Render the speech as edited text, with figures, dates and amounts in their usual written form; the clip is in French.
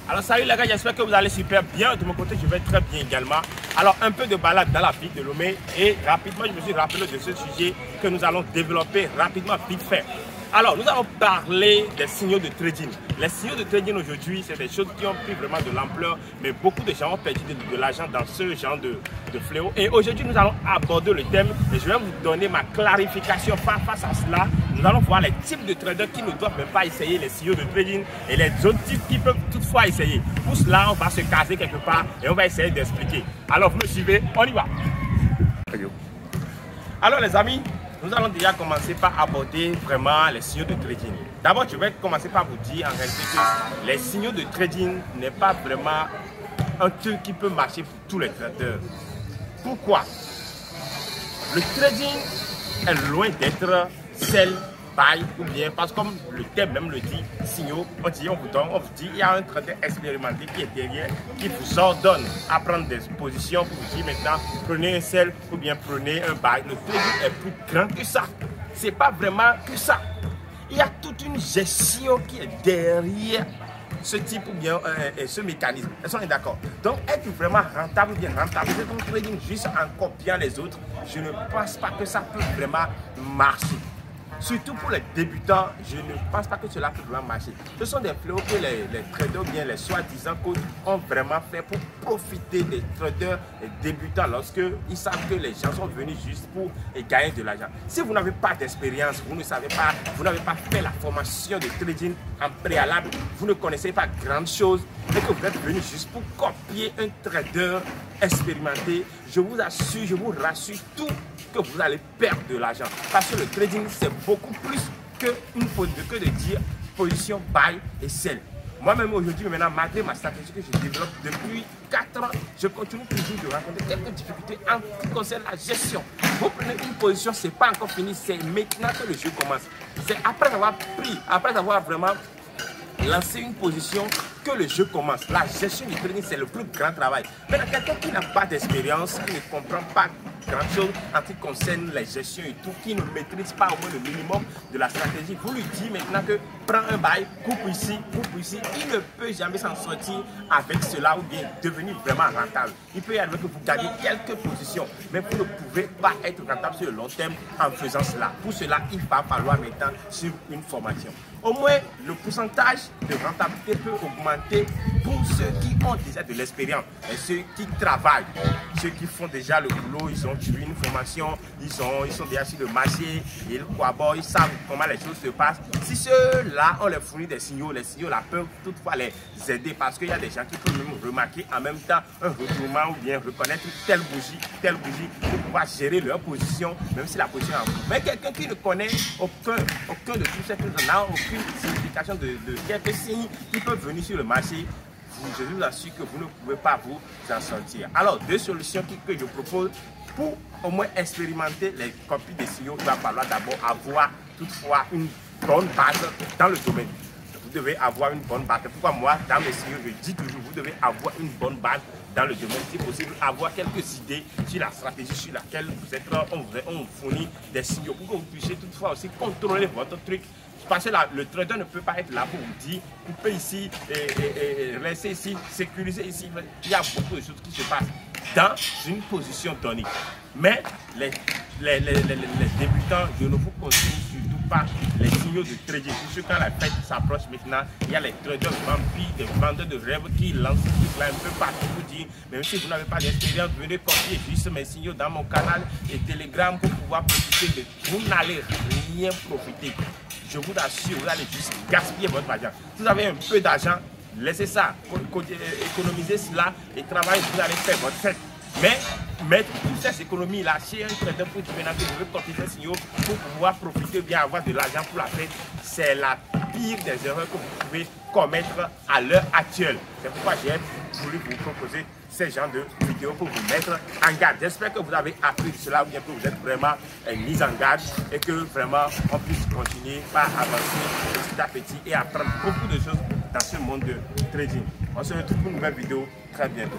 Alors salut les gars, j'espère que vous allez super bien. De mon côté, je vais très bien également. Alors un peu de balade dans la ville de Lomé et rapidement, je me suis rappelé de ce sujet que nous allons développer rapidement, vite fait. Alors, nous allons parler des signaux de trading. Les signaux de trading aujourd'hui, c'est des choses qui ont pris vraiment de l'ampleur, mais beaucoup de gens ont perdu de l'argent dans ce genre de fléau. Et aujourd'hui, nous allons aborder le thème et je vais vous donner ma clarification face à cela. Nous allons voir les types de traders qui ne doivent même pas essayer les signaux de trading et les autres types qui peuvent toutefois essayer. Pour cela, on va se caser quelque part et on va essayer d'expliquer. Alors, vous me suivez, on y va. Alors les amis, nous allons déjà commencer par aborder vraiment les signaux de trading. D'abord, je vais commencer par vous dire en réalité que les signaux de trading n'est pas vraiment un truc qui peut marcher pour tous les traders. Pourquoi? Le trading est loin d'être sell, buy ou bien, parce que comme le thème même le dit, signaux, on vous dit, il y a un trader expérimenté qui est derrière, qui vous ordonne à prendre des positions pour vous dire maintenant, prenez un sell ou bien prenez un buy. Le trading est plus grand que ça. C'est pas vraiment que ça. Il y a toute une gestion qui est derrière ce type ou bien ce mécanisme. Est-ce qu'on est d'accord? Donc, être vraiment rentable ou bien rentabiliser ton trading juste en copiant les autres, je ne pense pas que ça peut vraiment marcher. Surtout pour les débutants, je ne pense pas que cela peut vraiment marcher. Ce sont des fléaux que les traders ou bien les soi-disant coachs ont vraiment fait pour profiter des traders débutants lorsqu'ils savent que les gens sont venus juste pour gagner de l'argent. Si vous n'avez pas d'expérience, vous ne savez pas, vous n'avez pas fait la formation de trading en préalable, vous ne connaissez pas grand chose et que vous êtes venu juste pour copier un trader expérimenté, je vous assure, je vous rassure tout que vous allez perdre de l'argent. Parce que le trading, c'est beaucoup plus que de dire position buy et sell. Moi-même aujourd'hui, maintenant, malgré ma stratégie que je développe depuis 4 ans, je continue toujours de rencontrer quelques difficultés en ce qui concerne la gestion. Vous prenez une position, ce n'est pas encore fini, c'est maintenant que le jeu commence. C'est après avoir pris, après avoir vraiment lancer une position que le jeu commence. La gestion du trading, c'est le plus grand travail. Mais quelqu'un qui n'a pas d'expérience, qui ne comprend pas grand chose en ce qui concerne les gestions et tout, qui ne maîtrise pas au moins le minimum de la stratégie, vous lui dites maintenant que prends un bail, coupe ici, il ne peut jamais s'en sortir avec cela ou bien devenir vraiment rentable. Il peut y arriver que vous gagnez quelques positions, mais vous ne pouvez pas être rentable sur le long terme en faisant cela. Pour cela, il va falloir maintenant suivre une formation. Au moins, le pourcentage de rentabilité peut augmenter pour ceux qui ont déjà de l'expérience et ceux qui travaillent, ceux qui font déjà le boulot, ils ont suivi une formation, ils sont déjà sur le marché, ils collaborent, ils savent comment les choses se passent. Si ceux-là, on les fournit des signaux, les signaux là peuvent toutefois les aider parce qu'il y a des gens qui peuvent même remarquer en même temps un retournement ou bien reconnaître telle bougie pour pouvoir gérer leur position, même si la position est en cours. Mais quelqu'un qui ne connaît aucun de tous ces trucs, n'a aucune signification de quelques signes qui peuvent venir sur le marché, je vous assure que vous ne pouvez pas vous en sortir. Alors, deux solutions que je propose pour au moins expérimenter les copies des signaux. Il va falloir d'abord avoir toutefois une bonne base dans le domaine. Vous devez avoir une bonne base. Pourquoi moi, dans mes signaux, je dis toujours, vous devez avoir une bonne base dans le domaine, si possible, avoir quelques idées sur la stratégie sur laquelle vous êtes, on vous fournit des signaux pour que vous puissiez toutefois aussi contrôler votre truc. Parce que le trader ne peut pas être là pour vous dire, couper ici, rester ici, sécuriser ici. Il y a beaucoup de choses qui se passent dans une position donnée. Mais les débutants, je ne vous conseille surtout pas les signaux de trading. Parce que quand la fête s'approche maintenant, il y a les traders vampires, des vendeurs de rêves qui lancent ce truc-là un peu partout pour dire, même si vous n'avez pas d'expérience, venez copier juste mes signaux dans mon canal et Telegram pour pouvoir profiter de. Vous n'allez rien profiter. Je vous assure, vous allez juste gaspiller votre argent. Si vous avez un peu d'argent, laissez ça, économisez cela et travaillez, vous allez faire votre fête. Mais mettre toutes ces économies-là chez un trader pour dire que je veux copier ces signaux pour pouvoir profiter bien avoir de l'argent pour la fête, c'est la pire des erreurs que vous pouvez commettre à l'heure actuelle. C'est pourquoi j'ai voulu vous proposer ce genre de vidéos pour vous mettre en garde. J'espère que vous avez appris cela ou bien que vous êtes vraiment mis en garde et que vraiment on puisse continuer par avancer petit à petit et apprendre beaucoup de choses dans ce monde de trading. On se retrouve pour une nouvelle vidéo très bientôt.